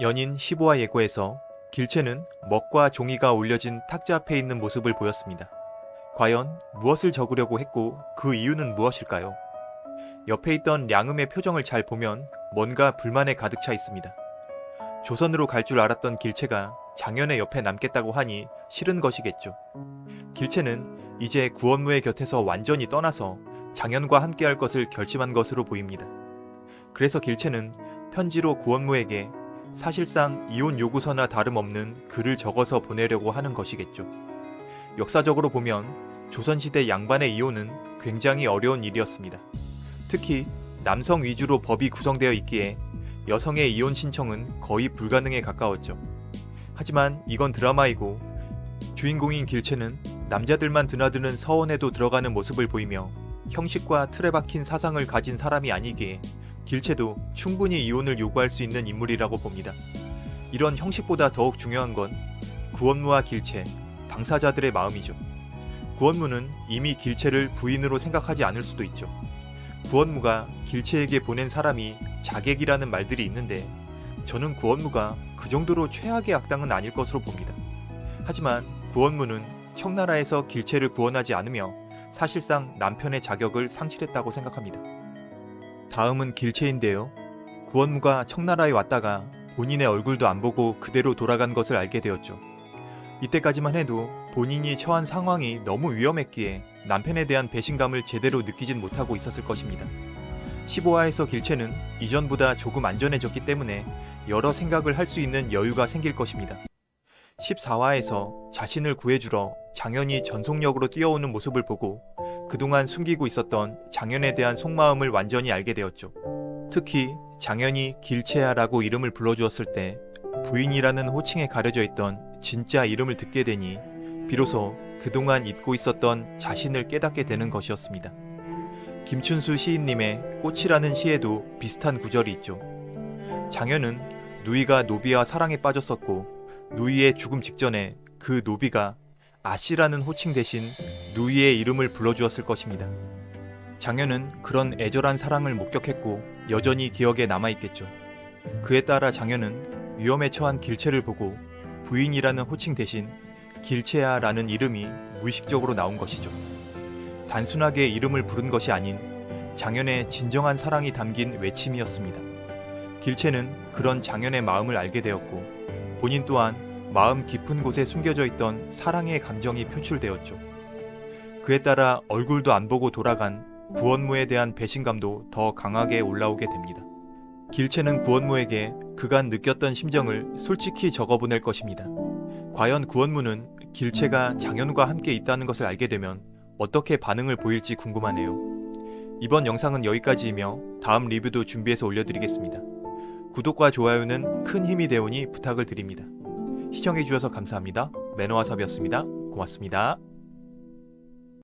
연인 15화 예고에서 길채는 먹과 종이가 올려진 탁자 앞에 있는 모습을 보였습니다. 과연 무엇을 적으려고 했고 그 이유는 무엇일까요? 옆에 있던 량음의 표정을 잘 보면 뭔가 불만에 가득 차 있습니다. 조선으로 갈 줄 알았던 길채가 장현의 옆에 남겠다고 하니 싫은 것이겠죠. 길채는 이제 구원무의 곁에서 완전히 떠나서 장현과 함께할 것을 결심한 것으로 보입니다. 그래서 길채는 편지로 구원무에게 사실상 이혼 요구서나 다름없는 글을 적어서 보내려고 하는 것이겠죠. 역사적으로 보면 조선시대 양반의 이혼은 굉장히 어려운 일이었습니다. 특히 남성 위주로 법이 구성되어 있기에 여성의 이혼 신청은 거의 불가능에 가까웠죠. 하지만 이건 드라마이고 주인공인 길채는 남자들만 드나드는 서원에도 들어가는 모습을 보이며 형식과 틀에 박힌 사상을 가진 사람이 아니기에 길채도 충분히 이혼을 요구할 수 있는 인물이라고 봅니다. 이런 형식보다 더욱 중요한 건 구원무와 길채, 당사자들의 마음이죠. 구원무는 이미 길채를 부인으로 생각하지 않을 수도 있죠. 구원무가 길채에게 보낸 사람이 자객이라는 말들이 있는데 저는 구원무가 그 정도로 최악의 악당은 아닐 것으로 봅니다. 하지만 구원무는 청나라에서 길채를 구원하지 않으며 사실상 남편의 자격을 상실했다고 생각합니다. 다음은 길채인데요. 구원무가 청나라에 왔다가 본인의 얼굴도 안 보고 그대로 돌아간 것을 알게 되었죠. 이때까지만 해도 본인이 처한 상황이 너무 위험했기에 남편에 대한 배신감을 제대로 느끼진 못하고 있었을 것입니다. 15화에서 길채는 이전보다 조금 안전해졌기 때문에 여러 생각을 할 수 있는 여유가 생길 것입니다. 14화에서 자신을 구해주러 장현이 전속력으로 뛰어오는 모습을 보고 그동안 숨기고 있었던 장현에 대한 속마음을 완전히 알게 되었죠. 특히 장현이 길채야라고 이름을 불러주었을 때 부인이라는 호칭에 가려져 있던 진짜 이름을 듣게 되니 비로소 그동안 잊고 있었던 자신을 깨닫게 되는 것이었습니다. 김춘수 시인님의 꽃이라는 시에도 비슷한 구절이 있죠. 장현은 누이가 노비와 사랑에 빠졌었고 누이의 죽음 직전에 그 노비가 아씨라는 호칭 대신 누이의 이름을 불러주었을 것입니다. 장현은 그런 애절한 사랑을 목격했고 여전히 기억에 남아있겠죠. 그에 따라 장현은 위험에 처한 길채를 보고 부인이라는 호칭 대신 길채야라는 이름이 무의식적으로 나온 것이죠. 단순하게 이름을 부른 것이 아닌 장현의 진정한 사랑이 담긴 외침이었습니다. 길채는 그런 장현의 마음을 알게 되었고 본인 또한 마음 깊은 곳에 숨겨져 있던 사랑의 감정이 표출되었죠. 그에 따라 얼굴도 안 보고 돌아간 구원무에 대한 배신감도 더 강하게 올라오게 됩니다. 길채는 구원무에게 그간 느꼈던 심정을 솔직히 적어보낼 것입니다. 과연 구원무는 길채가 장현과 함께 있다는 것을 알게 되면 어떻게 반응을 보일지 궁금하네요. 이번 영상은 여기까지이며 다음 리뷰도 준비해서 올려드리겠습니다. 구독과 좋아요는 큰 힘이 되오니 부탁을 드립니다. 시청해주셔서 감사합니다. 매너와섭이었습니다. 고맙습니다.